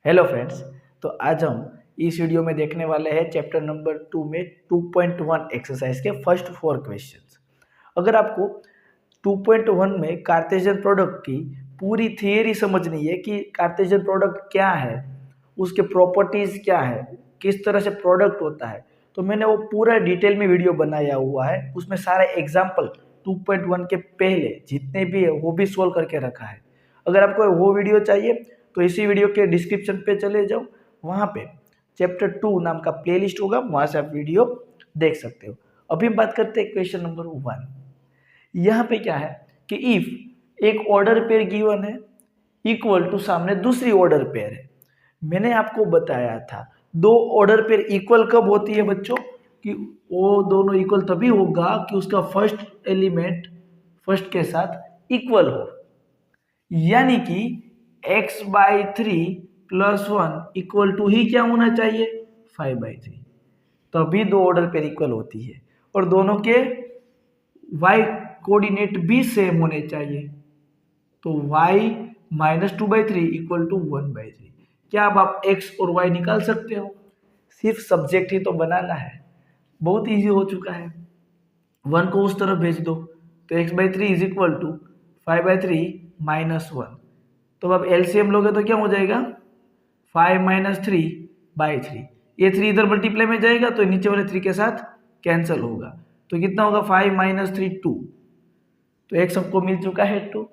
Hello friends. तो आज हम इस वीडियो में देखने वाले हैं चैप्टर नंबर 2 में 2.1 एक्सरसाइज के फर्स्ट 4 क्वेश्चंस। अगर आपको 2.1 में कार्टेशियन प्रोडक्ट की पूरी थियरी समझनी है कि कार्टेशियन प्रोडक्ट क्या है, उसके प्रॉपर्टीज क्या है, किस तरह से प्रोडक्ट होता है, तो मैंने वो पूरा डिटेल में वीडियो बनाया हुआ है। उसमें सारे एग्जाम्पल 2.1 के पहले जितने भी है वो भी सोल्व करके रखा है। अगर आपको वो वीडियो चाहिए तो इसी वीडियो के डिस्क्रिप्शन पे चले जाओ, वहाँ पे चैप्टर 2 नाम का प्लेलिस्ट होगा, वहाँ से आप वीडियो देख सकते हो। अभी हम बात करते हैं क्वेश्चन नंबर 1। यहाँ पे क्या है कि इफ एक ऑर्डर पेयर गिवन है इक्वल टू सामने दूसरी ऑर्डर पेयर है। मैंने आपको बताया था दो ऑर्डर पेयर इक्वल कब होती है बच्चों, कि वो दोनों इक्वल तभी होगा कि उसका फर्स्ट एलिमेंट फर्स्ट के साथ इक्वल हो, यानी कि x/3 + 1 इक्वल टू ही क्या होना चाहिए 5/3, तभी दो ऑर्डर पेयर इक्वल होती है और दोनों के y कोऑर्डिनेट भी सेम होने चाहिए। तो y - 2/3 इक्वल टू 1/3। क्या अब आप x और y निकाल सकते हो? सिर्फ सब्जेक्ट ही तो बनाना है, बहुत इजी हो चुका है। 1 को उस तरफ भेज दो तो x/3 इज इक्वल टू 5/3 - 1। तो अब एलसीएम लोगे तो क्या हो जाएगा 5 - 3/3। ये 3 इधर मल्टीप्लाई में जाएगा तो नीचे वाले 3 के साथ कैंसिल होगा, तो कितना होगा 5 - 3 2। तो x सबको मिल चुका है 2।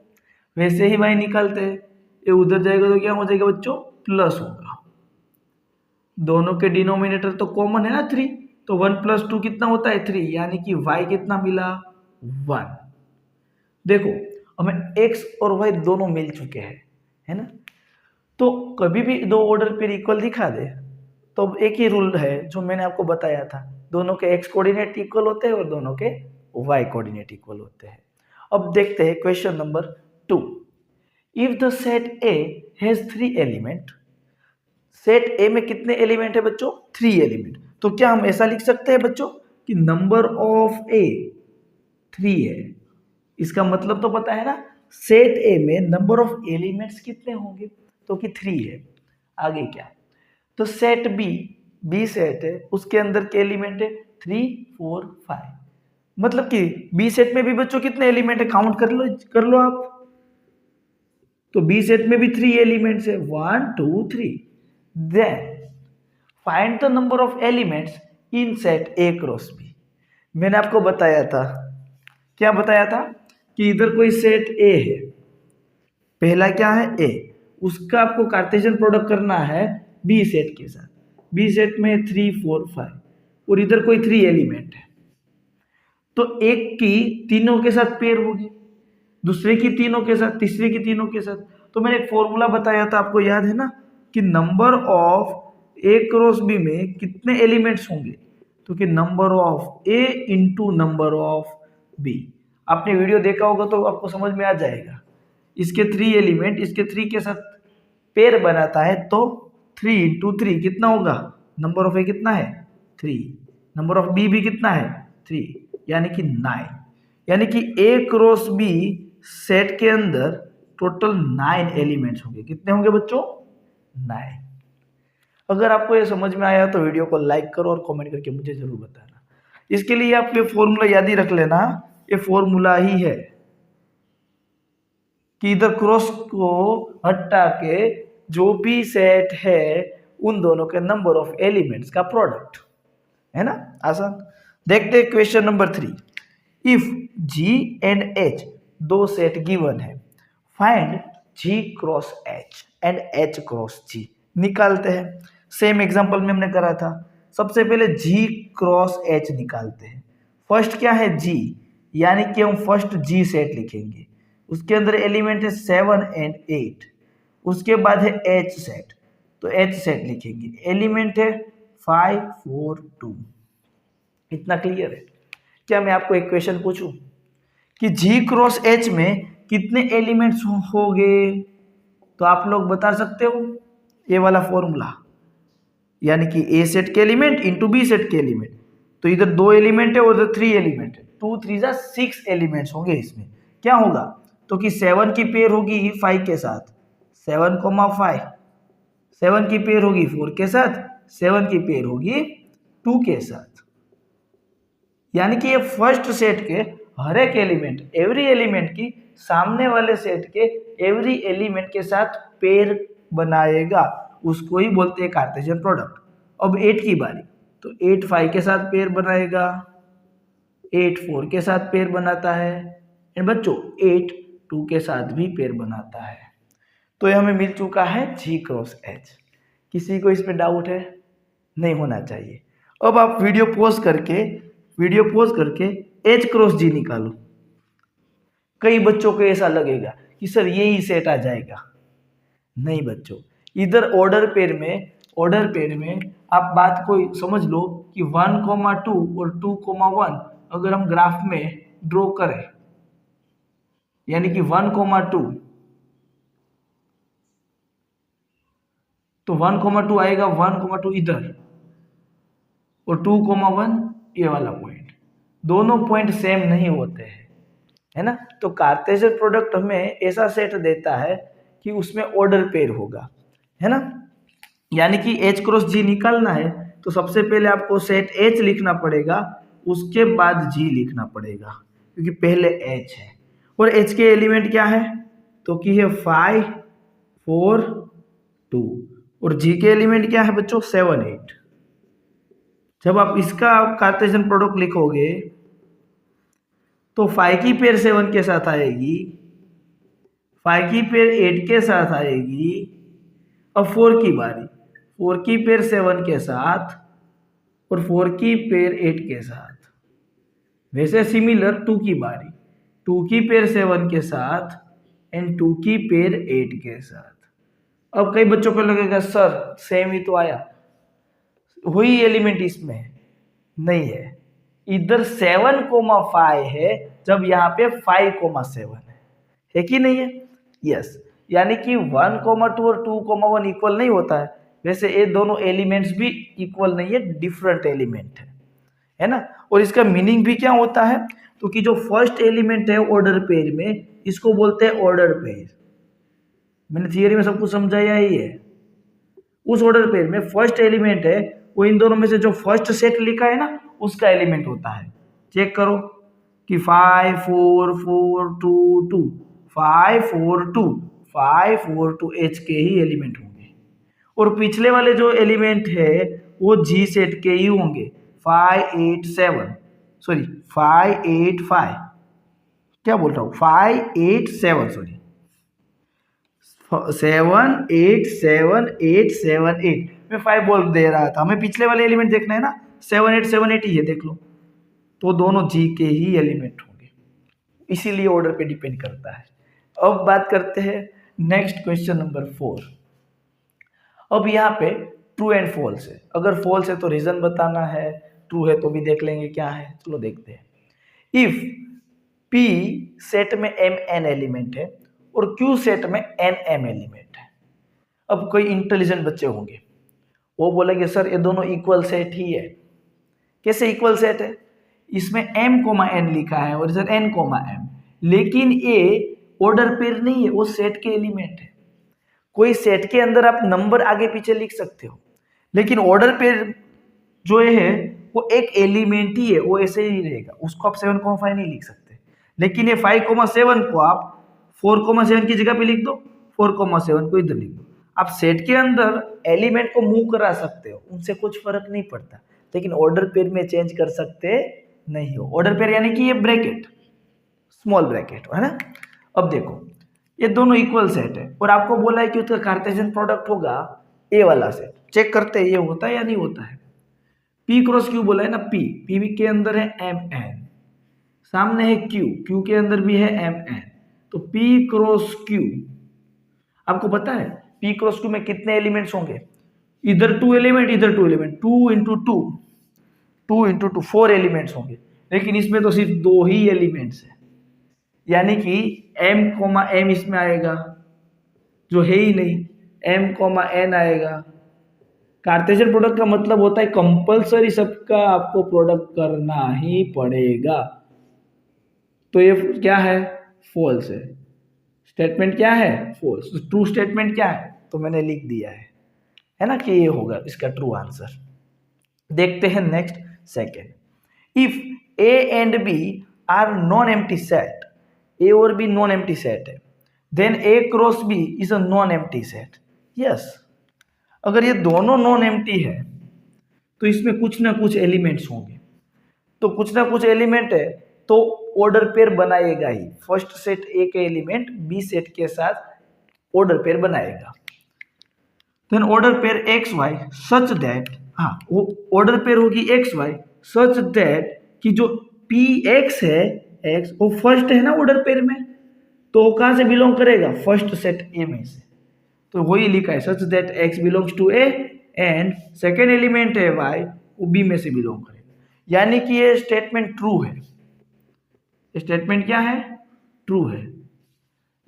वैसे ही y निकालते हैं, ये उधर जाएगा तो क्या हो जाएगा बच्चों प्लस होगा। दोनों के डिनोमिनेटर तो कॉमन है ना 3, तो 1 + 2 कितना होता है 3, यानी कि y कितना मिला 1। देखो हमें x और y दोनों मिल चुके हैं, है ना। तो कभी भी दो ऑर्डर पेयर इक्वल दिखा दे तो एक ही रूल है जो मैंने आपको बताया था, दोनों के x कोऑर्डिनेट इक्वल होते हैं और दोनों के y कोऑर्डिनेट इक्वल होते हैं। अब देखते हैं question number 2। If the set A has 3 element, set A में कितने एलिमेंट है बच्चों 3 एलिमेंट। तो क्या हम ऐसा लिख सकते हैं बच्चों कि नंबर ऑफ A 3 है। इसका मतलब तो पता है ना, सेट ए में नंबर ऑफ एलिमेंट्स कितने होंगे, तो कि 3 है। आगे क्या, तो सेट बी सेट है, उसके अंदर के एलिमेंट है 3 4 5। मतलब कि बी सेट में भी बच्चों कितने एलिमेंट है काउंट कर लो आप। तो बी सेट में भी 3 एलिमेंट्स है 1 2 3। Then find the number of elements in set A cross B. मैंने आपको बताया था, क्या बताया था कि इधर कोई सेट ए है, पहला क्या है ए, उसका आपको कार्टेशियन प्रोडक्ट करना है बी सेट के साथ। बी सेट में 3 4 5 और इधर कोई 3 एलिमेंट है, तो एक की तीनों के साथ पेयर होगी, दूसरे की तीनों के साथ, तीसरे की तीनों के साथ। तो मैंने एक फॉर्मूला बताया था आपको, याद है ना, कि number of A cross B में कितने एलिमेंट्स होंगे, तो कि number of A into number of B. आपने वीडियो देखा होगा तो आपको समझ में आ जाएगा। इसके 3 एलिमेंट इसके 3 के साथ पेयर बनाता है, तो 3 × 3 कितना होगा, नंबर ऑफ ए कितना है 3, नंबर ऑफ बी भी कितना है 3, यानी कि 9। यानी कि ए क्रॉस बी सेट के अंदर टोटल 9 एलिमेंट्स होंगे। कितने होंगे बच्चों 9। अगर आपको ये समझ में आया तो वीडियो को लाइक करो और कमेंट करके मुझे जरूर बताना। इसके लिए आप ये फॉर्मूला याद ही रख लेना, ये फॉर्मूला ही है कि इधर क्रॉस को हटा के जो भी सेट है उन दोनों के नंबर ऑफ एलिमेंट्स का प्रोडक्ट, है ना, आसान। देखते हैं question number 3। If G and H दो सेट गिवन है, find G cross H and H cross G। निकालते हैं, सेम एग्जांपल में हमने करा था। सबसे पहले G क्रॉस H निकालते हैं। फर्स्ट क्या है G, यानी कि हम फर्स्ट G सेट लिखेंगे, उसके अंदर एलिमेंट है 7 एंड 8। उसके बाद है H सेट, तो H सेट लिखेंगे, एलिमेंट है 5 4 2। इतना क्लियर है। क्या मैं आपको एक क्वेश्चन पूछूं कि G क्रॉस H में कितने एलिमेंट्स होंगे, तो आप लोग बता सकते हो ये वाला फॉर्मूला, यानी कि A सेट के एलिमेंट इंटू बी सेट के एलिमेंट। तो इधर 2 एलिमेंट है और इधर 3 एलिमेंट है, 2 3 जा 6 एलिमेंट्स होंगे। इसमें क्या होगा, तो कि 7 की पेयर होगी 5 के साथ, 7 5 7 की पेयर होगी 4 के साथ, 7 की पेयर होगी 2 के साथ। यानी कि ये फर्स्ट सेट के हर एक एलिमेंट, एवरी एलिमेंट की सामने वाले सेट के एवरी एलिमेंट के साथ पेयर बनाएगा, उसको ही बोलते हैं कार्टेशियन प्रोडक्ट। अब 8 की बारी, तो 8 5 के साथ पेयर बनाएगा, 8 4 के साथ पेयर बनाता है, एंड बच्चों 8 2 के साथ भी पेयर बनाता है। तो ये हमें मिल चुका है G क्रॉस H। किसी को इस पे डाउट है? नहीं होना चाहिए। अब आप वीडियो पॉज करके H क्रॉस G निकालो। कई बच्चों को ऐसा लगेगा कि सर यही सेट आ जाएगा। नहीं बच्चों, इधर ऑर्डर पेयर में आप बात को समझ लो कि 1,2 और 2,1 अगर हम ग्राफ में ड्रॉ करें, यानी कि 1,2 तो 1,2 आएगा, 1,2 इधर और 2,1 ये वाला पॉइंट। दोनों पॉइंट सेम नहीं होते हैं, है ना। तो कार्टेशियन प्रोडक्ट हमें ऐसा सेट देता है कि उसमें ऑर्डर पेयर होगा, है ना। यानी कि H क्रॉस G निकालना है तो सबसे पहले आपको सेट H लिखना पड़ेगा, उसके बाद G लिखना पड़ेगा, क्योंकि पहले H है। और H के एलिमेंट क्या है? तो कि है 5 4 2, और G के एलिमेंट क्या है बच्चों? 7 8। जब आप इसका कार्टेशियन प्रोडक्ट लिखोगे तो 5 की पेयर 7 के साथ आएगी, 5 की पेयर 8 के साथ आएगी। अब 4 की बारी, 4 की पेयर 7 के साथ और 4 की पेयर 8 के साथ। वैसे सिमिलर 2 की बारी, 2 की पेयर 7 के साथ एंड 2 की पेयर 8 के साथ। अब कई बच्चों को लगेगा सर सेम ही तो आया, वही एलिमेंट इसमें नहीं है। इधर 7,5 है, जब यहाँ पे 5,7 है कि नहीं है? यस। यानी कि 1,2 और 2,1 इक्वल नहीं होता है। वैसे ये दोनों एलिमेंट्स भी इक्वल नहीं है, डिफरेंट एलिमेंट है ना। और इसका मीनिंग भी क्या होता है? तो कि जो फर्स्ट एलिमेंट है ऑर्डर पेयर में, इसको बोलते हैं ऑर्डर पेयर। मैंने थियरी में सब कुछ समझाया ही है। उस ऑर्डर पेयर में फर्स्ट एलिमेंट है वो इन दोनों में से जो फर्स्ट सेट लिखा है ना, उसका एलिमेंट होता है। चेक करो कि 5 4 4 2 2, 5 4 2, 5 4 2 H के ही एलिमेंट होंगे। और पिछले वाले जो एलिमेंट है वो G सेट के ही होंगे, 5 8 7, सॉरी 5 8 5, क्या बोल रहा हूँ, 5 8 7, सॉरी 7 8 7 8 7 8, मैं 5 बोल दे रहा था। हमें पिछले वाले एलिमेंट देखना है ना, 7 8 ही है, देख लो। तो दोनों G के ही एलिमेंट होंगे, इसीलिए ऑर्डर पे डिपेंड करता है। अब बात करते हैं नेक्स्ट क्वेश्चन नंबर 4। अब यहाँ पे ट्रू एंड फॉल्स है। अगर फॉल्स है तो रीजन बताना है, ट्रू है तो भी देख लेंगे क्या है। चलो देखते हैं। इफ P सेट में M n एलिमेंट है और Q सेट में N M एलिमेंट है। अब कोई इंटेलिजेंट बच्चे होंगे, वो बोलेंगे सर ये दोनों इक्वल सेट ही है। कैसे इक्वल सेट है? इसमें M, N लिखा है और इधर N, M, लेकिन ये ऑर्डर पेयर नहीं है, वो सेट के एलिमेंट है। कोई सेट के अंदर आप नंबर आगे पीछे लिख सकते हो, लेकिन ऑर्डर पेयर जो है वो एक एलिमेंट ही है, वो ऐसे ही रहेगा। उसको आप 7,5 नहीं लिख सकते। लेकिन ये 5,7 को आप 4,7 की जगह पे लिख दो, 4,7 को इधर लिख दो। आप सेट के अंदर एलिमेंट को मूव करा सकते हो, उनसे कुछ फर्क नहीं पड़ता। लेकिन ऑर्डर पेयर में चेंज कर सकते नहीं हो। ऑर्डर पेयर यानी कि ये ब्रैकेट, स्मॉल ब्रैकेट, है ना। अब देखो ये दोनों इक्वल सेट है और आपको बोला है कि उसका कार्टेशियन प्रोडक्ट होगा ए वाला सेट। चेक करते हैं ये होता है या नहीं होता है। P क्रॉस Q बोला है ना, P के अंदर है MN, सामने है Q के अंदर भी है MN, तो P क्रॉस Q। आपको पता है P क्रॉस Q में कितने एलिमेंट्स होंगे? इधर 2 एलिमेंट, इधर 2 एलिमेंट, 2 इंटू 2, 2 इंटू 2, 4 एलिमेंट्स होंगे। लेकिन इसमें तो सिर्फ 2 ही एलिमेंट्स है, यानी कि M, इसमें आएगा जो है ही नहीं, M, N आएगा। कार्टेशियन प्रोडक्ट का मतलब होता है कंपलसरी सबका आपको प्रोडक्ट करना ही पड़ेगा। तो ये क्या है? फॉल्स है। स्टेटमेंट क्या है? फॉल्स। ट्रू स्टेटमेंट क्या है? तो मैंने लिख दिया है। है ना, कि ये होगा इसका ट्रू आंसर। देखते हैं next second, if A and B are non empty set, A और बी नॉन एम्प्टी सेट है, then A cross B is a non empty set. Yes, अगर ये दोनों नॉन एम्प्टी है तो इसमें कुछ ना कुछ एलिमेंट्स होंगे, तो कुछ ना कुछ एलिमेंट है तो ऑर्डर पेयर बनाएगा ही। फर्स्ट सेट ए के एलिमेंट बी सेट के साथ ऑर्डर पेयर बनाएगा। Then order pair X Y such that, हाँ वो ऑर्डर पेयर होगी एक्स वाई सच दैट कि जो पी एक्स है, एक्स वो फर्स्ट है ना ऑर्डर पेयर में, तो वो कहाँ से बिलोंग करेगा, फर्स्ट सेट ए में से। तो वही लिखा है such that X belongs to A and second element है वाई, वो बी में से बिलोंग करेगा। यानी कि ये स्टेटमेंट ट्रू है। स्टेटमेंट क्या है, ट्रू है।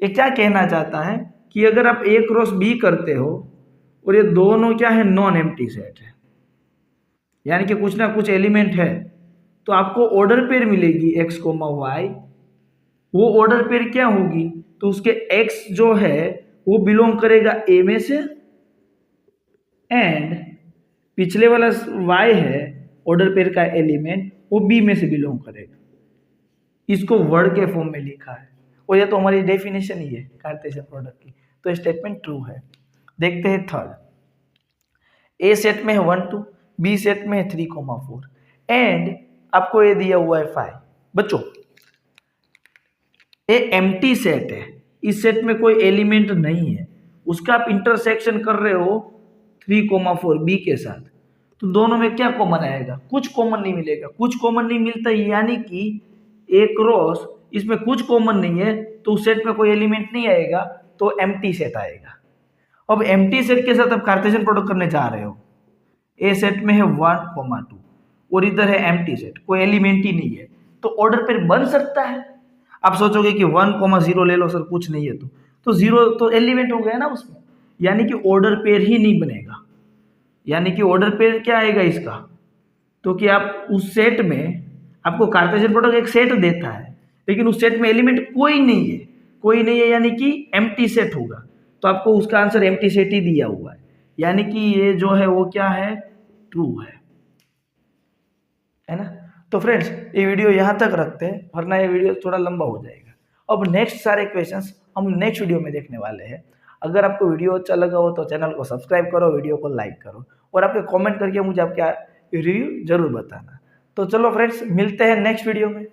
ये क्या कहना चाहता है कि अगर आप ए क्रॉस बी करते हो और ये दोनों क्या है, नॉन एम्प्टी सेट है, यानी कि कुछ ना कुछ एलिमेंट है, तो आपको ऑर्डर पेयर मिलेगी एक्स कोमा वाई। वो ऑर्डर पेयर क्या होगी, तो उसके एक्स जो है वो बिलोंग करेगा ए में से एंड पिछले वाला वाई है ऑर्डर पेयर का एलिमेंट, वो बी में से बिलोंग करेगा। इसको वर्ड के फॉर्म में लिखा है और ये तो हमारी डेफिनेशन ही है कार्टेशियन प्रोडक्ट की, तो स्टेटमेंट ट्रू है। देखते हैं थर्ड, ए सेट में है 1 2, बी सेट में है 3 4 एंड आपको ये दिया हुआ है 5। बच्चों ए एम्प्टी सेट है, इस सेट में कोई एलिमेंट नहीं है, उसका आप इंटरसेक्शन कर रहे हो 3 4 बी के साथ, तो दोनों में क्या कॉमन आएगा, कुछ कॉमन नहीं मिलेगा। कुछ कॉमन नहीं मिलता यानी कि ए क्रॉस इसमें कुछ कॉमन नहीं है, तो उस सेट में कोई एलिमेंट नहीं आएगा, तो एम्प्टी सेट आएगा। अब एम्प्टी सेट के साथ आप कार्टेशियन प्रोडक्ट करने जा रहे हो, ए सेट में है 1 2 और इधर है एम्प्टी सेट, कोई एलिमेंट ही नहीं है, तो ऑर्डर पेयर बन सकता है। आप सोचोगे कि 1 0 ले लो सर, कुछ नहीं है तो 0 तो एलिमेंट हो गया ना उसमें, यानी कि ऑर्डर पेयर ही नहीं बनेगा। यानी कि ऑर्डर पेयर क्या आएगा इसका, तो कि आप उस सेट में, आपको कार्टेशियन प्रोडक्ट एक सेट देता है लेकिन उस सेट में एलिमेंट कोई नहीं है, कोई नहीं है यानी कि एम्प्टी सेट होगा, तो आपको उसका आंसर एम्प्टी सेट ही दिया हुआ है। यानी कि ये जो है वो क्या है, ट्रू है ना। तो फ्रेंड्स ये वीडियो यहाँ तक रखते हैं, वरना ये वीडियो थोड़ा लंबा हो जाएगा। अब नेक्स्ट सारे क्वेश्चंस हम नेक्स्ट वीडियो में देखने वाले हैं। अगर आपको वीडियो अच्छा लगा हो तो चैनल को सब्सक्राइब करो, वीडियो को लाइक करो और आपके कमेंट करके मुझे आपका रिव्यू जरूर बताना। तो चलो फ्रेंड्स मिलते हैं नेक्स्ट वीडियो में।